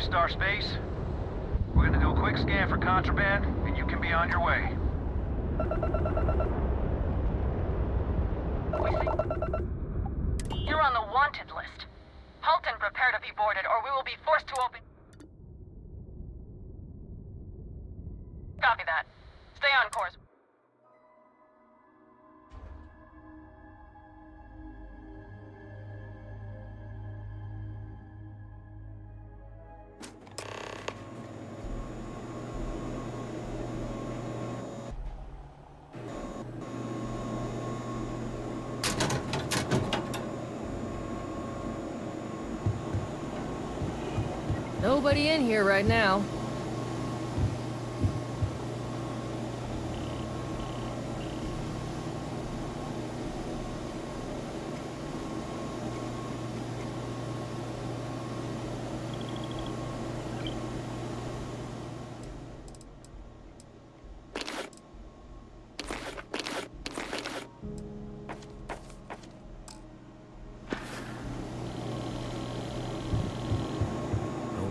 Star Space. We're gonna do a quick scan for contraband, and you can be on your way. You're on the wanted list. Halt and prepare to be boarded, or we will be forced to open... Copy that. Stay on course. Nobody in here right now.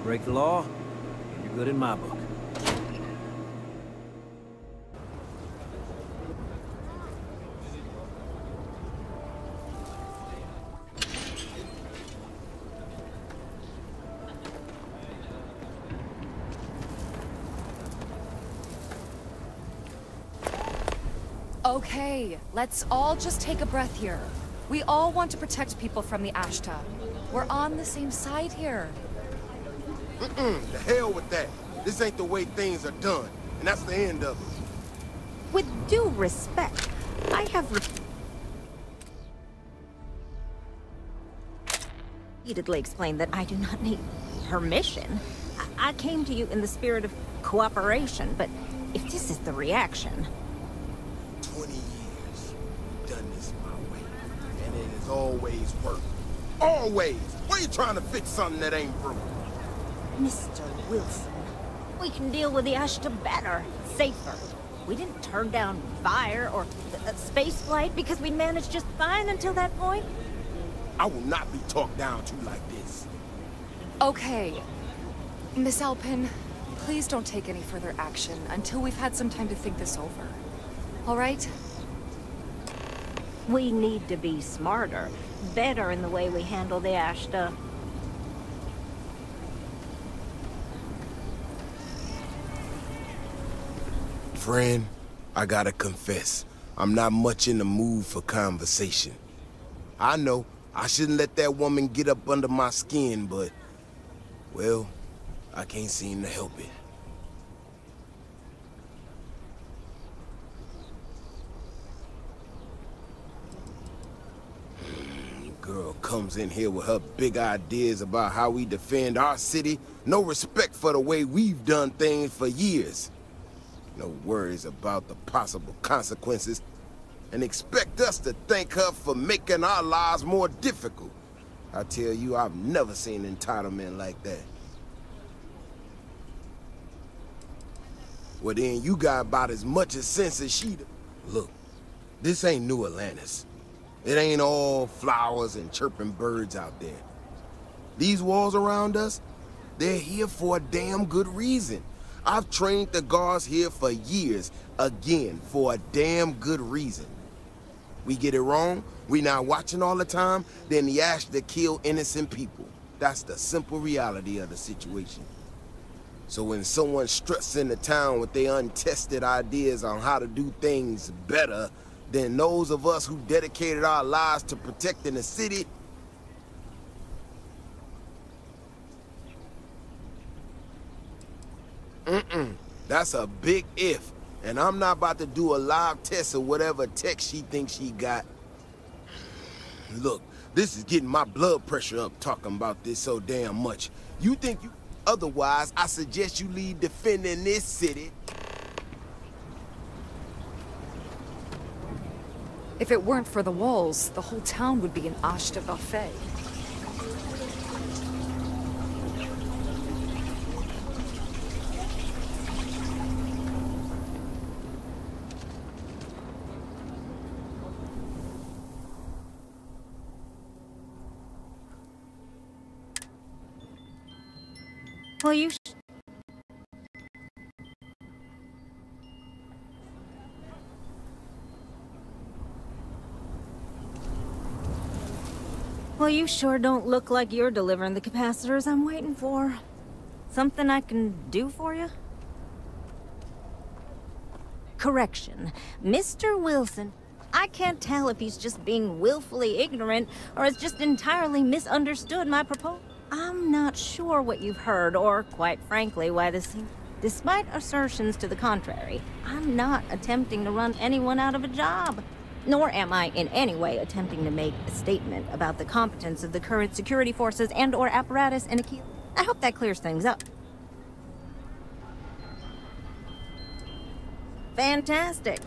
Break the law, you're good in my book. Okay, let's all just take a breath here. We all want to protect people from the Ashta. We're on the same side here. The hell with that. This ain't the way things are done, and that's the end of it. With due respect, I have repeatedly explained that I do not need permission. I came to you in the spirit of cooperation, but if this is the reaction... 20 years, we've done this my way, and it has always worked. Always! Why are you trying to fix something that ain't broken? Mr. Wilson, we can deal with the Ashta better, safer. We didn't turn down fire or space flight because we managed just fine until that point. I will not be talked down to like this. Okay. Miss Alpin, please don't take any further action until we've had some time to think this over. All right? We need to be smarter, better in the way we handle the Ashta. Friend, I gotta confess, I'm not much in the mood for conversation. I know, I shouldn't let that woman get up under my skin, but... well, I can't seem to help it. Girl comes in here with her big ideas about how we defend our city. No respect for the way we've done things for years. No worries about the possible consequences, and expect us to thank her for making our lives more difficult. I tell you, I've never seen entitlement like that. Well then, you got about as much as sense as she do. Look, this ain't New Atlantis. It ain't all flowers and chirping birds out there. These walls around us, they're here for a damn good reason. I've trained the guards here for years, again, for a damn good reason. We get it wrong, we not watching all the time, then the Ashta kill innocent people. That's the simple reality of the situation. So when someone struts into town with their untested ideas on how to do things better than those of us who dedicated our lives to protecting the city, that's a big if, and I'm not about to do a live test of whatever tech she thinks she got. Look, this is getting my blood pressure up talking about this so damn much. You think you... Otherwise, I suggest you leave defending this city. If it weren't for the walls, the whole town would be an Ashta buffet. Well, you sure don't look like you're delivering the capacitors I'm waiting for. Something I can do for you? Correction. Mr. Wilson. I can't tell if he's just being willfully ignorant or has just entirely misunderstood my proposal. I'm not sure what you've heard or, quite frankly, why this seems... Despite assertions to the contrary, I'm not attempting to run anyone out of a job. Nor am I in any way attempting to make a statement about the competence of the current security forces and/or apparatus in Aquila. I hope that clears things up. Fantastic.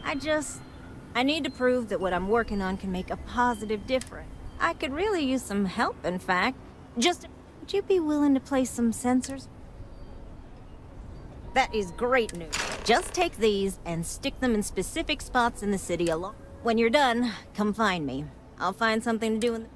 I need to prove that what I'm working on can make a positive difference. I could really use some help, in fact. Would you be willing to place some sensors? That is great news. Just take these and stick them in specific spots in the city along. When you're done, come find me. I'll find something to do in the...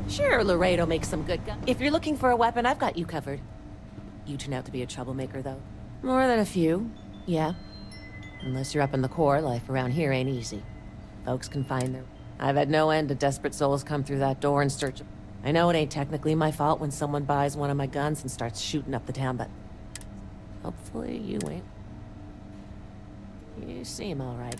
Sure, Laredo makes some good guns. If you're looking for a weapon, I've got you covered. You turn out to be a troublemaker, though. More than a few, yeah. Unless you're up in the core, life around here ain't easy. Folks can find their... I've had no end of desperate souls come through that door in search of... I know it ain't technically my fault when someone buys one of my guns and starts shooting up the town, but... hopefully you ain't. You seem all right.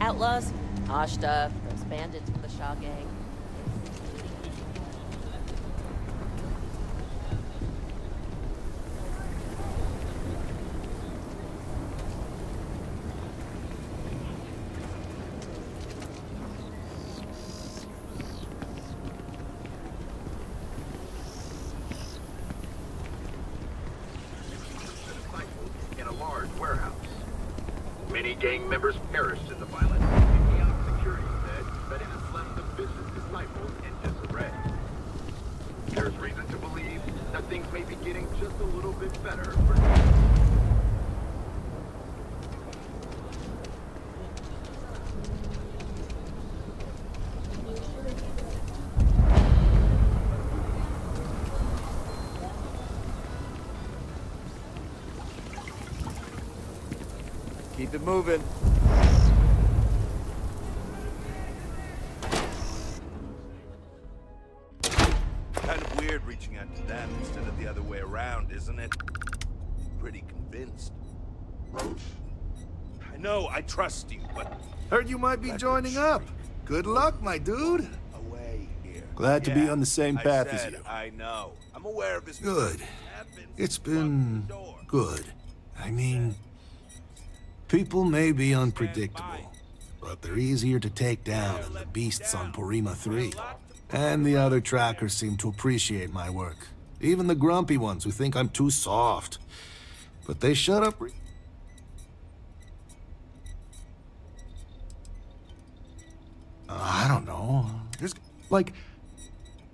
Outlaws, posh stuff, those bandits from the Shaw gang. In a large warehouse. Many gang members perished in the violence. The chaotic security said that it has left the business disciples in disarray. There's reason to believe that things may be getting just a little bit better for Keep it moving. Kind of weird reaching out to them instead of the other way around, isn't it? Pretty convinced. Roach? I know, I trust you, but... Heard you might be joining up. Good luck, my dude. Away here. Glad to be on the same path as you. I know. I'm aware of this. Good. It's been good. I mean, people may be unpredictable, but they're easier to take down than the beasts on Porima 3. And the other trackers seem to appreciate my work. Even the grumpy ones who think I'm too soft. But they shut up. I don't know. Like,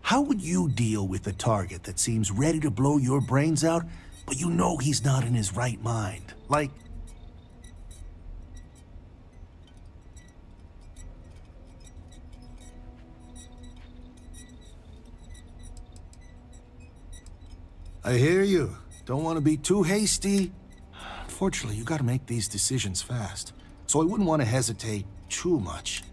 how would you deal with a target that seems ready to blow your brains out, but you know he's not in his right mind? Like... I hear you. Don't want to be too hasty. Unfortunately, you gotta make these decisions fast. So I wouldn't want to hesitate too much.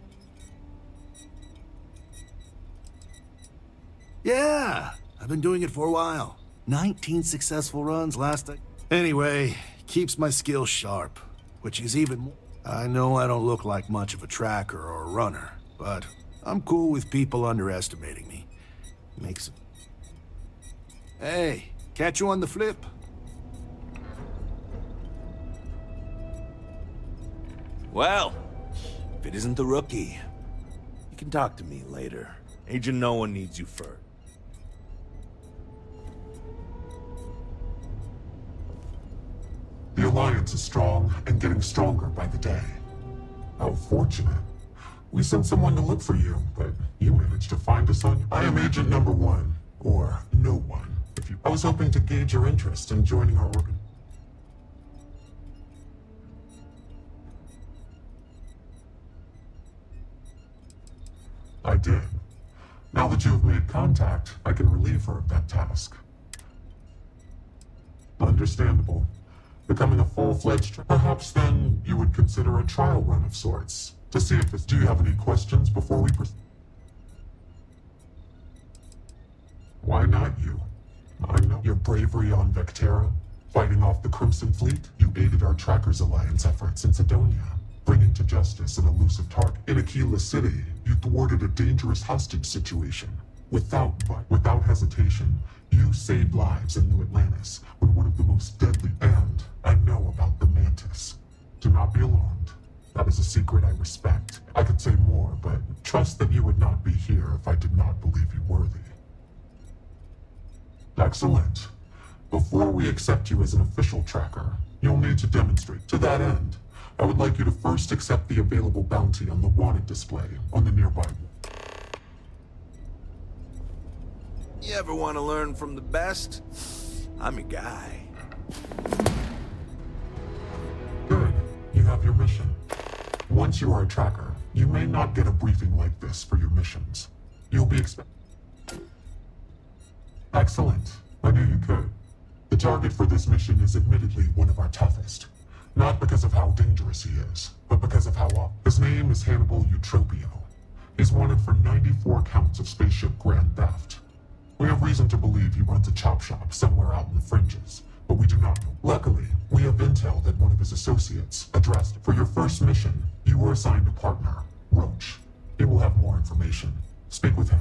Yeah, I've been doing it for a while. 19 successful runs last time. Anyway, keeps my skills sharp, which is even more. I know I don't look like much of a tracker or a runner, but I'm cool with people underestimating me. Makes it... Hey, catch you on the flip. Well, if it isn't the rookie, you can talk to me later. Agent No One needs you first. The Alliance is strong and getting stronger by the day. How fortunate. We sent someone to look for you, but you managed to find us on... I am Agent Number 1, or No One. I was hoping to gauge your interest in joining our organ. I did. Now that you have made contact, I can relieve her of that task. Understandable. Becoming a full-fledged... Perhaps then you would consider a trial run of sorts, to see if this... Do you have any questions before we proceed? Why not you? I know your bravery on Vectera, fighting off the Crimson Fleet. You aided our Trackers Alliance efforts in Sidonia, bringing to justice an elusive target. In Aquila City, you thwarted a dangerous hostage situation. Without hesitation, you saved lives in New Atlantis when one of the most deadly... And I know about the Mantis. Do not be alarmed. That is a secret I respect. I could say more, but trust that you would not be here if I did not believe you worthy. Excellent. Before we accept you as an official tracker, you'll need to demonstrate. To that end, I would like you to first accept the available bounty on the wanted display on the nearby... You ever want to learn from the best? I'm your guy. Good. You have your mission. Once you are a tracker, you may not get a briefing like this for your missions. You'll be Excellent. I knew you could. The target for this mission is admittedly one of our toughest. Not because of how dangerous he is, but because of how... His name is Hannibal Eutropio. He's wanted for 94 counts of spaceship grand theft. We have reason to believe he runs a chop shop somewhere out in the fringes, but we do not know. Luckily, we have intel that one of his associates addressed. For your first mission, you were assigned a partner, Roach. He will have more information. Speak with him.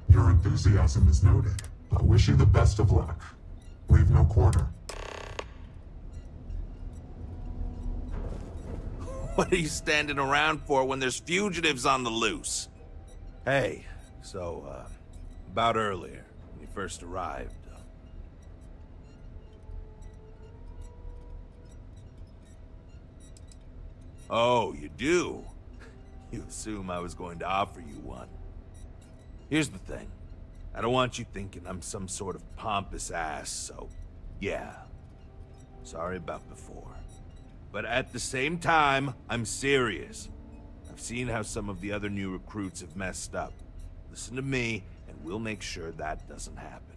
Your enthusiasm is noted. I wish you the best of luck. Leave no quarter. What are you standing around for when there's fugitives on the loose? Hey, so, about earlier, when you first arrived. Oh, you do? You assume I was going to offer you one. Here's the thing. I don't want you thinking I'm some sort of pompous ass, so... Yeah. Sorry about before. But at the same time, I'm serious. I've seen how some of the other new recruits have messed up. Listen to me, and we'll make sure that doesn't happen.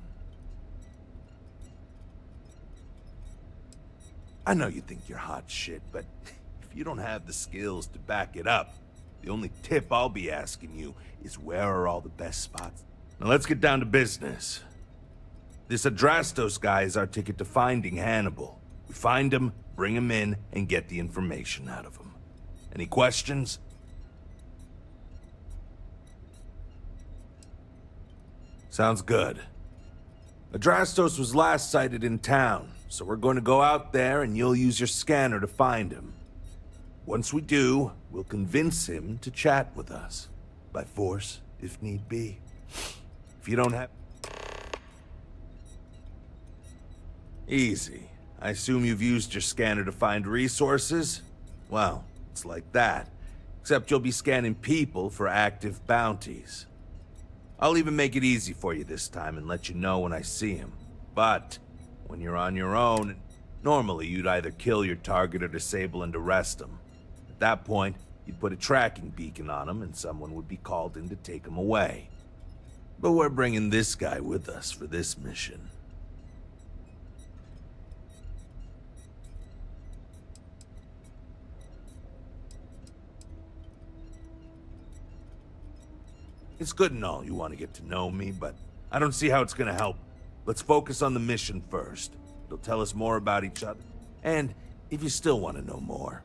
I know you think you're hot shit, but if you don't have the skills to back it up, the only tip I'll be asking you is where are all the best spots? Now let's get down to business. This Adrastos guy is our ticket to finding Hannibal. We find him, bring him in, and get the information out of him. Any questions? Sounds good. Adrastos was last sighted in town, so we're going to go out there and you'll use your scanner to find him. Once we do, we'll convince him to chat with us. By force, if need be. If you don't have... Easy. I assume you've used your scanner to find resources? Well, it's like that. Except you'll be scanning people for active bounties. I'll even make it easy for you this time and let you know when I see him. But, when you're on your own, normally you'd either kill your target or disable and arrest him. At that point, you'd put a tracking beacon on him and someone would be called in to take him away. But we're bringing this guy with us for this mission. It's good and all you want to get to know me, but I don't see how it's gonna help. Let's focus on the mission first. It'll tell us more about each other. And if you still want to know more.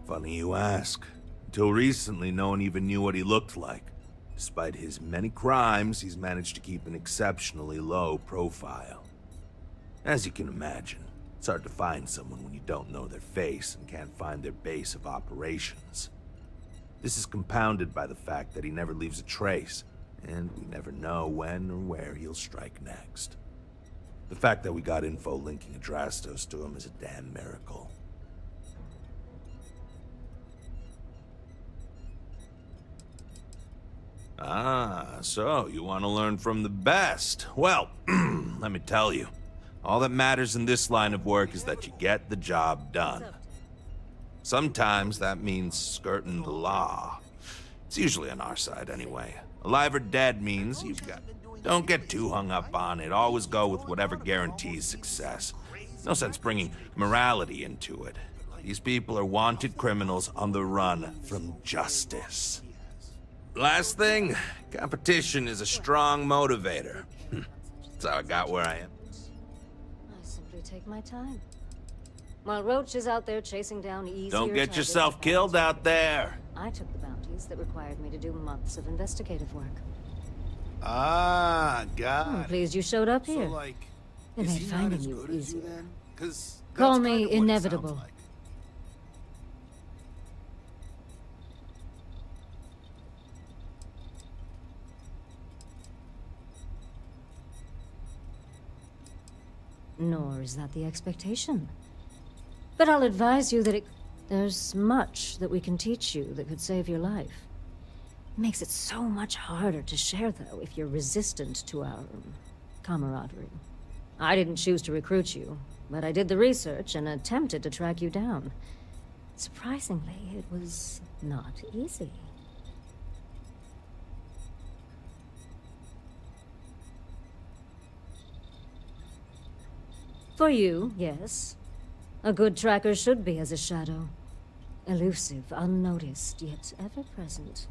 Funny you ask. Until recently, no one even knew what he looked like. Despite his many crimes, he's managed to keep an exceptionally low profile. As you can imagine, it's hard to find someone when you don't know their face and can't find their base of operations. This is compounded by the fact that he never leaves a trace, and we never know when or where he'll strike next. The fact that we got info linking Adrastos to him is a damn miracle. Ah, so you want to learn from the best. Well, let me tell you. All that matters in this line of work is that you get the job done. Sometimes that means skirting the law. It's usually on our side anyway. Alive or dead means you've got... Don't get too hung up on it. Always go with whatever guarantees success. No sense bringing morality into it. These people are wanted criminals on the run from justice. Last thing, competition is a strong motivator. That's how I got where I am. I simply take my time. While Roach is out there chasing down easier Don't get yourself killed out there. I took the bounties that required me to do months of investigative work. Ah, God. I'm pleased you showed up here. So, like, It is made he not finding as you good as you easier. then? 'Cause Call that's me kind of what it sounds inevitable. like. Nor is that the expectation. But I'll advise you that there's much that we can teach you that could save your life. It makes it so much harder to share, though, if you're resistant to our camaraderie. I didn't choose to recruit you, but I did the research and attempted to track you down. Surprisingly, it was not easy. For you, yes. A good tracker should be as a shadow. Elusive, unnoticed, yet ever-present.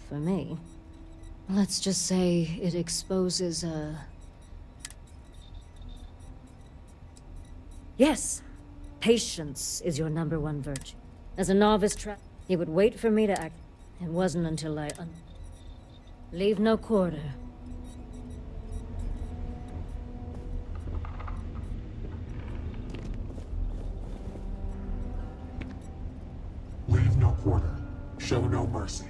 For me, let's just say it exposes a... Yes! Patience is your #1 virtue. As a novice tracker, he would wait for me to act. It wasn't until I... Leave no quarter. Leave no quarter. Show no mercy.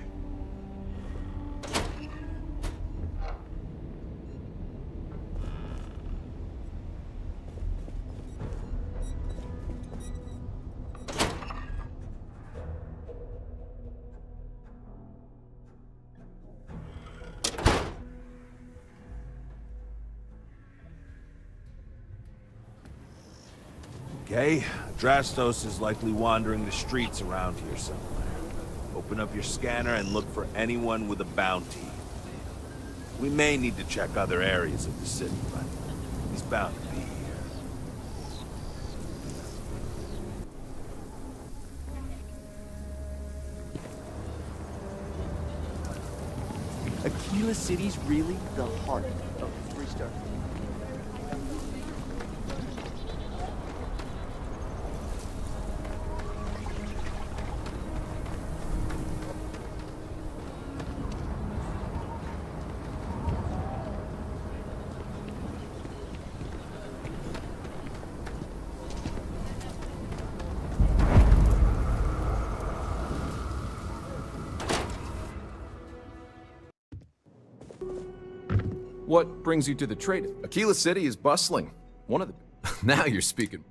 Okay, Adrastos is likely wandering the streets around here somewhere. Open up your scanner and look for anyone with a bounty. We may need to check other areas of the city, but he's bound to be here. Aquila City's really the heart of the three-star. What brings you to the trade? Aquila City is bustling. One of the... Now you're speaking.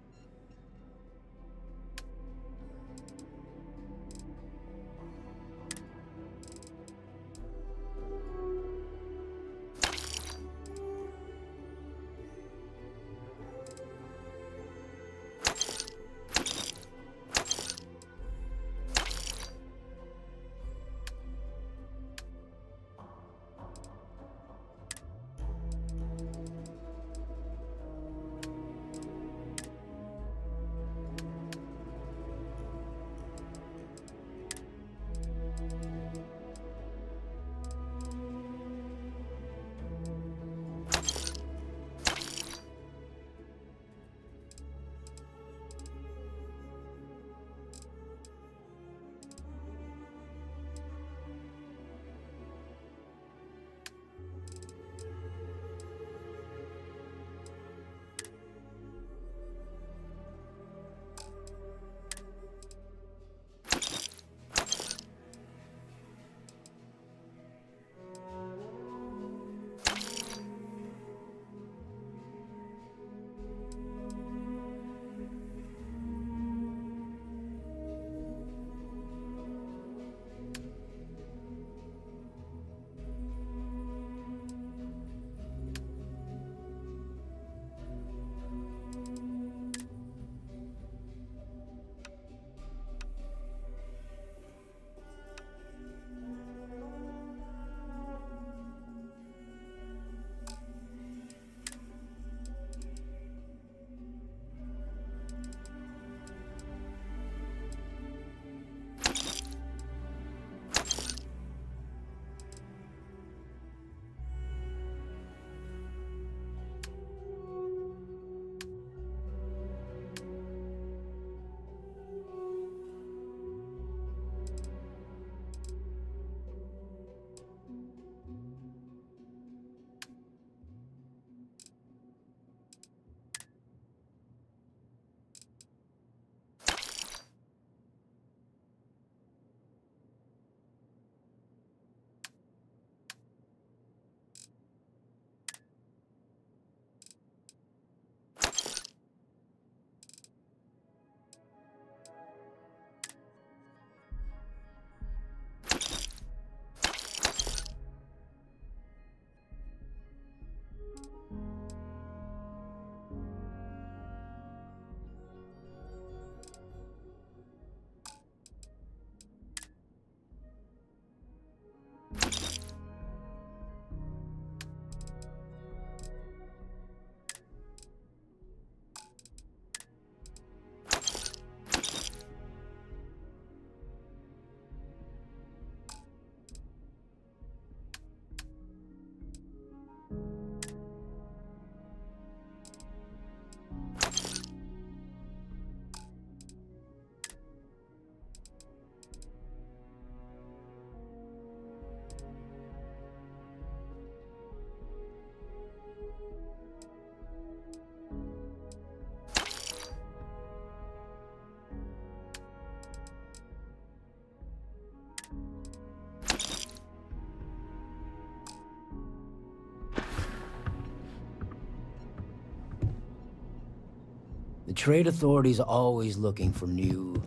The trade authority's always looking for new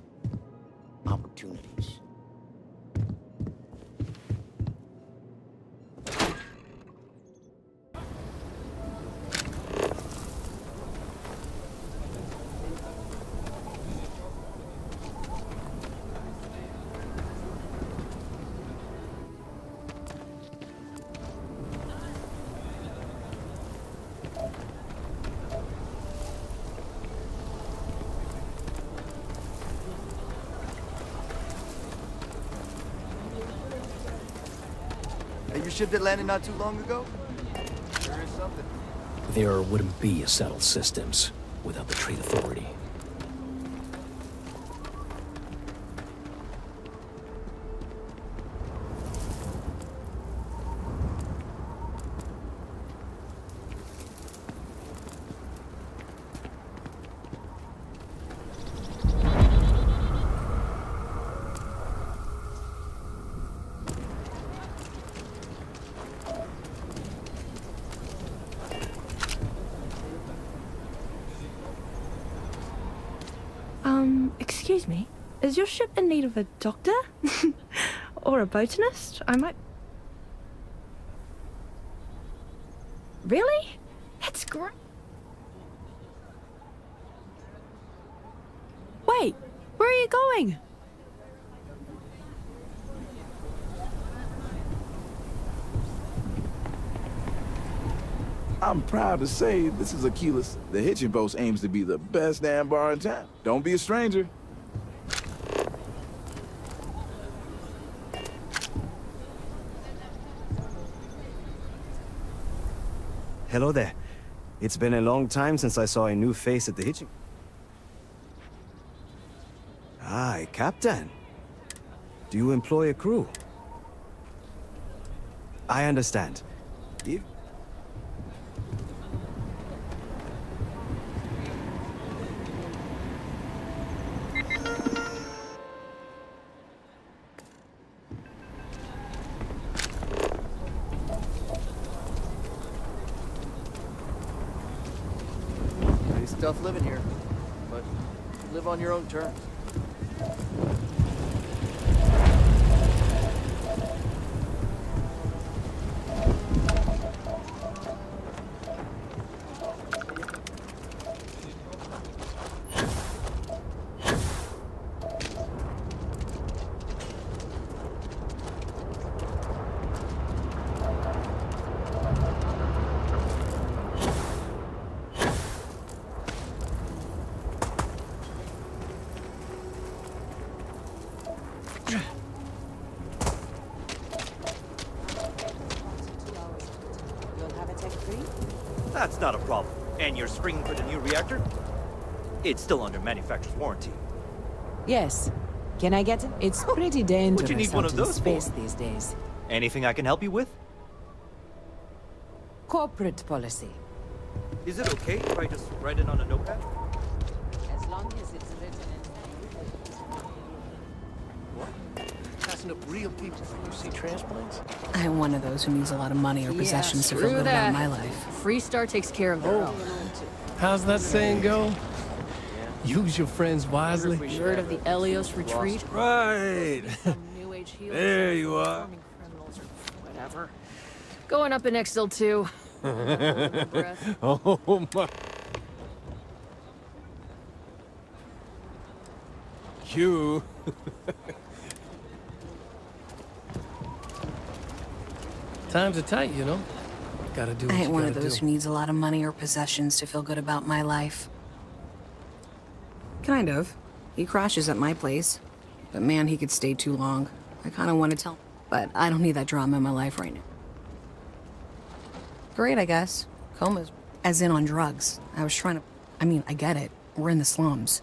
opportunities. Your ship that landed not too long ago? Sure is something. There wouldn't be a settled systems without the trade authority. Excuse me, is your ship in need of a doctor? Or a botanist? I might... Really? That's great. Wait, where are you going? I'm proud to say this is Achilles. The Hitching Post aims to be the best damn bar in town. Don't be a stranger. Hello there. It's been a long time since I saw a new face at the Hitching. Hi, Captain. Do you employ a crew? I understand. If... It's tough living here, but live on your own terms. That's not a problem. And you're springing for the new reactor? It's still under manufacturer's warranty. Yes. Can I get it? It's pretty dangerous Would you need one out of in those space for? these days. Anything I can help you with? Corporate policy. Is it okay if I just write it on a notepad? As long as it's written Passing up real people for UC transplants? I am one of those who needs a lot of money or possessions to feel good about my life. Freestar takes care of their own. How's that saying go? Use your friends wisely. You heard of the Elios retreat? Right. New age healers, There you are. performing criminals or whatever. Going up in XL 2. Oh my. Q. Times are tight, you know. Gotta do what I ain't you one of gotta those do. who needs a lot of money or possessions to feel good about my life. Kind of. He crashes at my place. But man, he could stay too long. I kind of want to tell, but I don't need that drama in my life right now. Great, I guess. Comas. As in on drugs. I was trying to... I mean, I get it. We're in the slums.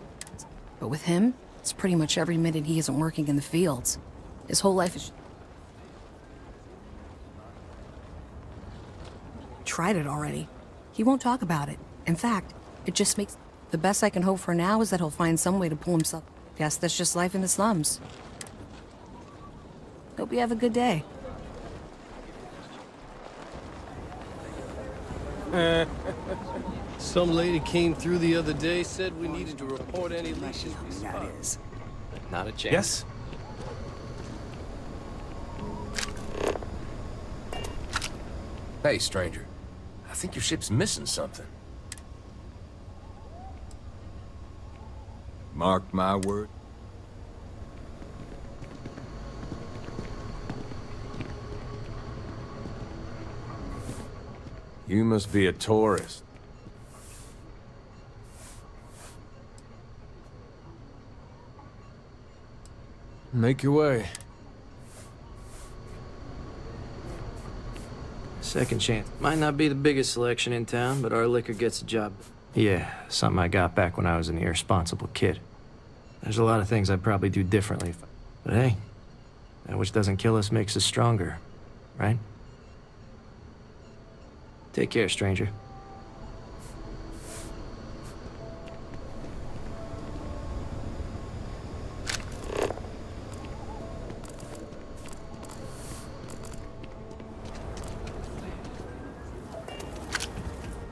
But with him, it's pretty much every minute he isn't working in the fields. His whole life is... Tried it already. He won't talk about it. In fact, it just makes... The best I can hope for now is that he'll find some way to pull himself... Guess that's just life in the slums. Hope you have a good day. Some lady came through the other day, said we needed to report any leases we spotted. Not a chance. Yes? Hey, stranger. I think your ship's missing something. Mark my word. You must be a tourist. Make your way. Second chance. Might not be the biggest selection in town, but our liquor gets the job. Yeah, something I got back when I was an irresponsible kid. There's a lot of things I'd probably do differently. But hey, that which doesn't kill us makes us stronger, right? Take care, stranger.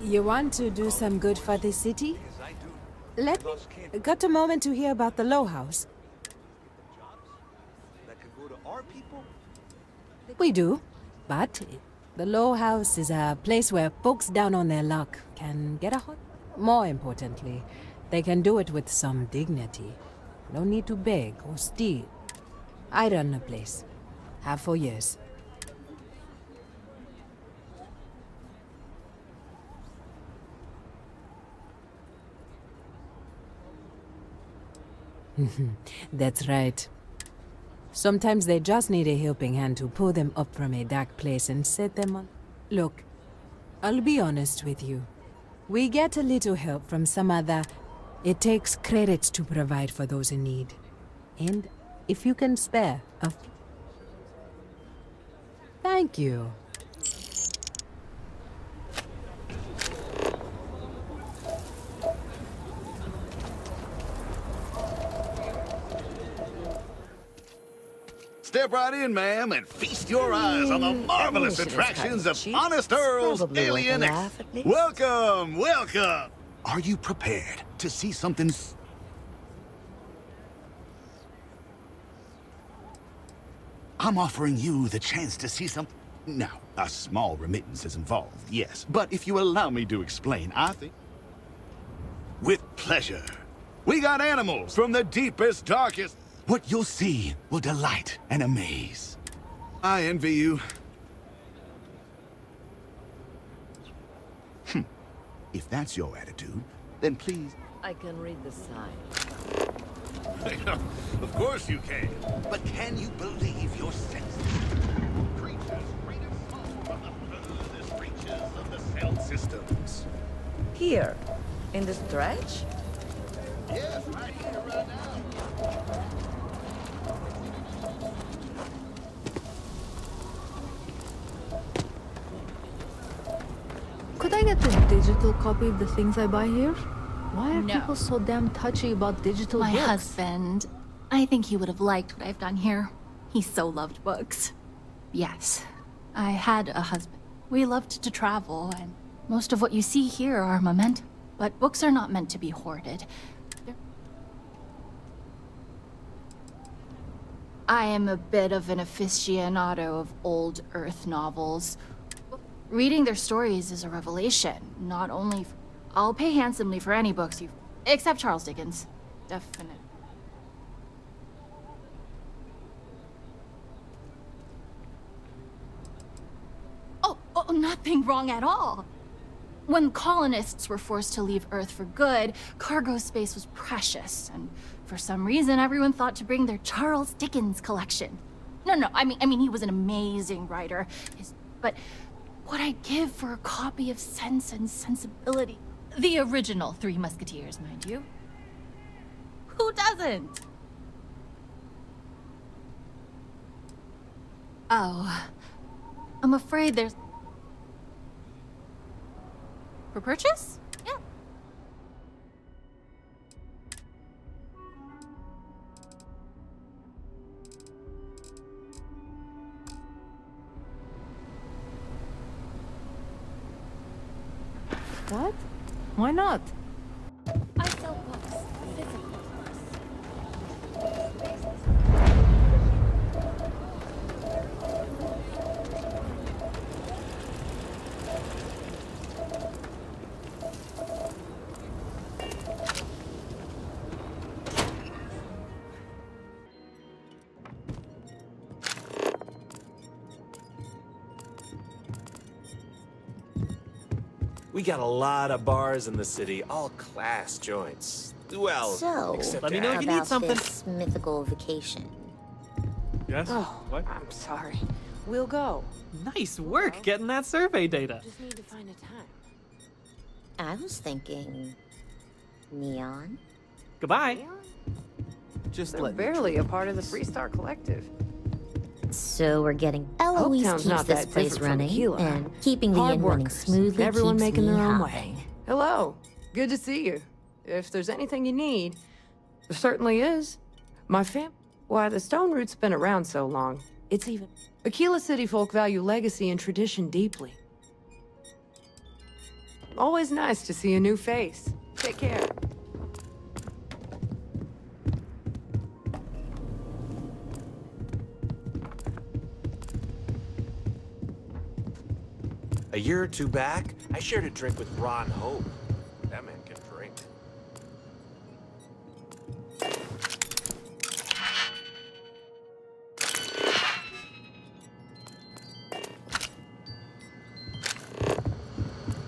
You want to do some good for the city? Got a moment to hear about the Low House? We do, but the Low House is a place where folks down on their luck can get a hot. More importantly, they can do it with some dignity. No need to beg or steal. I run the place. Have for years. That's right. Sometimes they just need a helping hand to pull them up from a dark place and set them on. Look, I'll be honest with you. We get a little help from some other. It takes credits to provide for those in need. And if you can spare a... Thank you. Step right in, ma'am, and feast your eyes on the marvelous attractions of Honest Earl's Alien X. Welcome, welcome! Are you prepared to see something? I'm offering you the chance to see something. Now, a small remittance is involved, yes. But if you allow me to explain, I think... With pleasure. We got animals from the deepest, darkest... What you'll see will delight and amaze. I envy you. If that's your attitude, then please... I can read the sign. Of course you can. But can you believe your senses? Creatures great and small from the furthest reaches of the cell systems. Here, in the stretch? Yes, right here, right now. Could I get a digital copy of the things I buy here? Why are No. people so damn touchy about digital My books? husband. I think he would have liked what I've done here. He so loved books. Yes, I had a husband. We loved to travel, and most of what you see here are memento. But books are not meant to be hoarded. I am a bit of an aficionado of old Earth novels. Reading their stories is a revelation, not only... I'll pay handsomely for any books you've... Except Charles Dickens. Definite. Oh, nothing wrong at all. When colonists were forced to leave Earth for good, cargo space was precious, and for some reason everyone thought to bring their Charles Dickens collection. No, I mean he was an amazing writer. But what I'd give for a copy of Sense and Sensibility. The original Three Musketeers, mind you. Who doesn't? Oh, I'm afraid there's... For purchase? Yeah. What? Why not? I sell books. Physical We got a lot of bars in the city, all class joints. Well, So, except let me know if you need something. This mythical vacation. Yes? Oh, What? I'm sorry. We'll go. Nice work getting that survey data. Just need to find a time. I was thinking... Neon? Goodbye. Just They're barely a part of the Freestar Collective. So we're getting... Eloise Hopetown's keeps not this that place different from running, Aquila. and keeping the Hard inn running workers. smoothly Everyone keeps making me their own happy. way. Hello. Good to see you. If there's anything you need, there certainly is. My why, the Stone Root's been around so long. It's even... Aquila City folk value legacy and tradition deeply. Always nice to see a new face. Take care. A year or two back, I shared a drink with Ron Hope. That man can drink.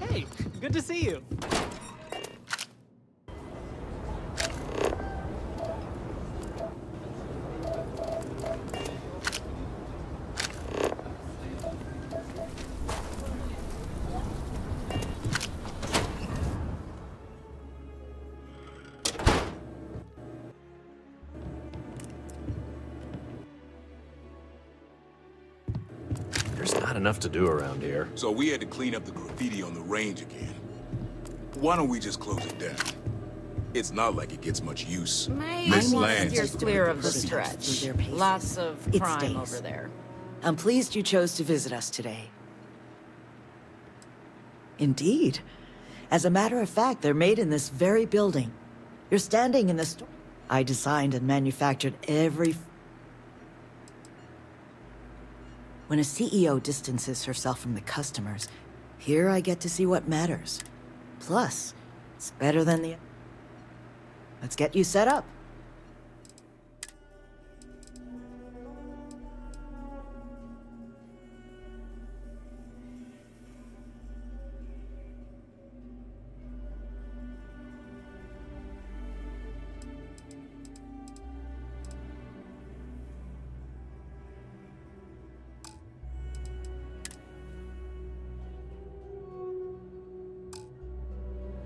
Hey, good to see you. There's not enough to do around here. So we had to clean up the graffiti on the range again. Why don't we just close it down? It's not like it gets much use. Miss Lance You're is clear of the doing stretch. Lots of It crime stays. over there. I'm pleased you chose to visit us today. Indeed. As a matter of fact, they're made in this very building. You're standing in the store. I designed and manufactured every... When a CEO distances herself from the customers, here I get to see what matters. Plus, it's better than the... Let's get you set up.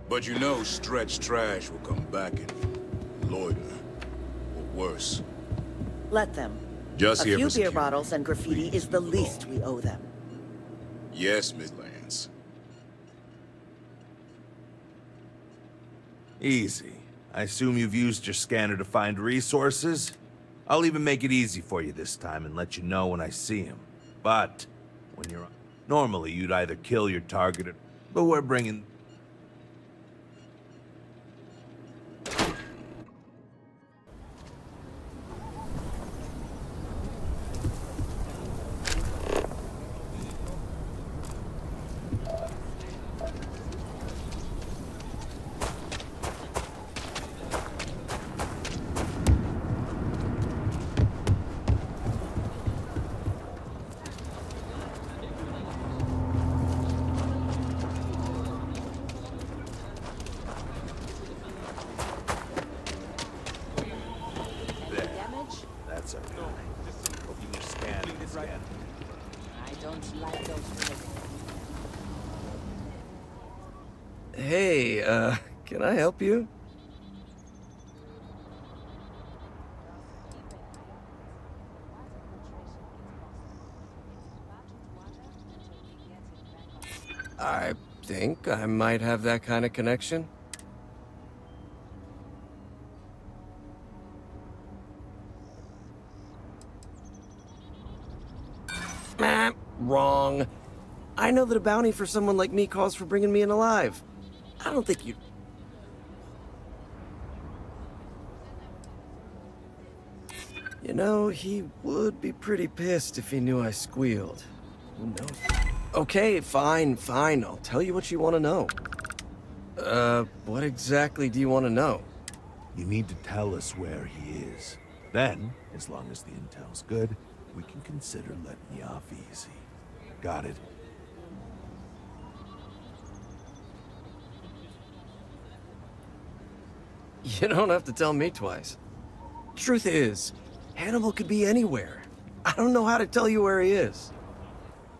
But you know Stretch Trash will come back and loiter. Or worse. Let them. Just a here few for beer security. bottles and graffiti is the least we owe them. Yes, Miss Lance. Easy. I assume you've used your scanner to find resources? I'll even make it easy for you this time and let you know when I see him. But, when you're... Normally, you'd either kill your target or... But we're bringing... That's okay. Hope you can scan and scan. I don't like those... Hey, can I help you? I think I might have that kind of connection. Wrong. I know that a bounty for someone like me calls for bringing me in alive. I don't think you... You know, he would be pretty pissed if he knew I squealed. Who knows? Okay, fine. I'll tell you what you want to know. What exactly do you want to know? You need to tell us where he is. Then, as long as the intel's good, we can consider letting you off easy. Got it? You don't have to tell me twice. Truth is, Hannibal could be anywhere. I don't know how to tell you where he is.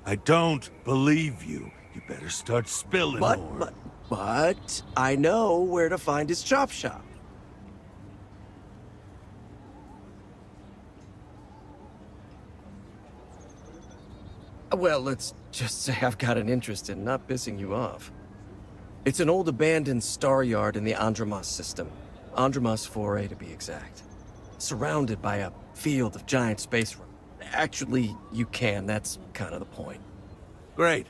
I don't believe you. You better start spilling more. But I know where to find his chop shop. Well, let's just say I've got an interest in not pissing you off. It's an old abandoned star yard in the Andromos system. Andromos 4A to be exact. Surrounded by a field of giant space rocks. Actually, you can. That's kind of the point. Great.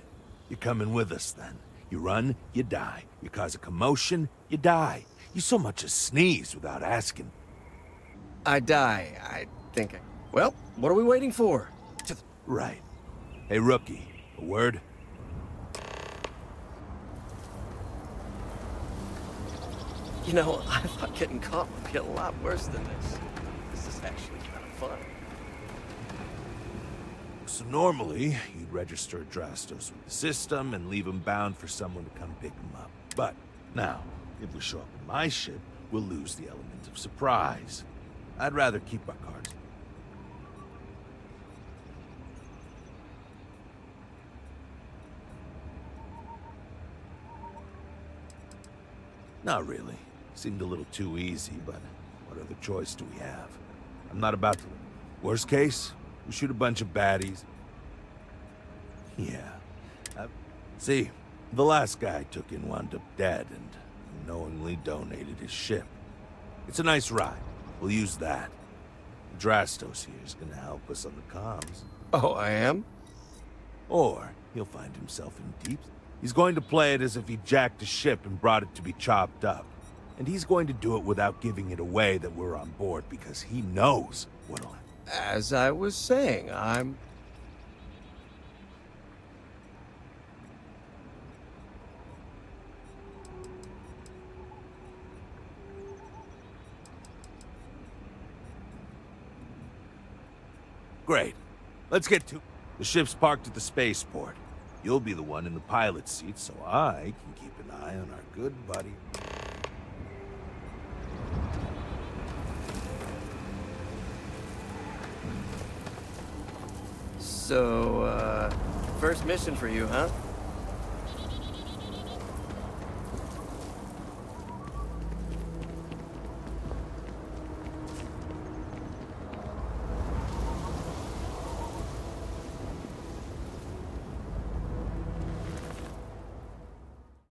You're coming with us, then. You run, you die. You cause a commotion, you die. You so much as sneeze without asking. I die, I think. Well, what are we waiting for? Right. Hey, rookie, a word? You know, I thought getting caught would be a lot worse than this. This is actually kind of fun. So normally, you'd register Adrastos with the system and leave him bound for someone to come pick him up. But now, if we show up in my ship, we'll lose the element of surprise. I'd rather keep our cards. Not really. Seemed a little too easy, but what other choice do we have? I'm not about to... Worst case, we shoot a bunch of baddies. Yeah. See, the last guy I took in wound up dead and unknowingly donated his ship. It's a nice ride. We'll use that. Adrastos here is gonna help us on the comms. Oh, I am? Or he'll find himself in deep... He's going to play it as if he jacked a ship and brought it to be chopped up. And he's going to do it without giving it away that we're on board because he knows what'll happen. As I was saying, I'm... Great. Let's get to... The ship's parked at the spaceport. You'll be the one in the pilot's seat, so I can keep an eye on our good buddy. So, first mission for you, huh?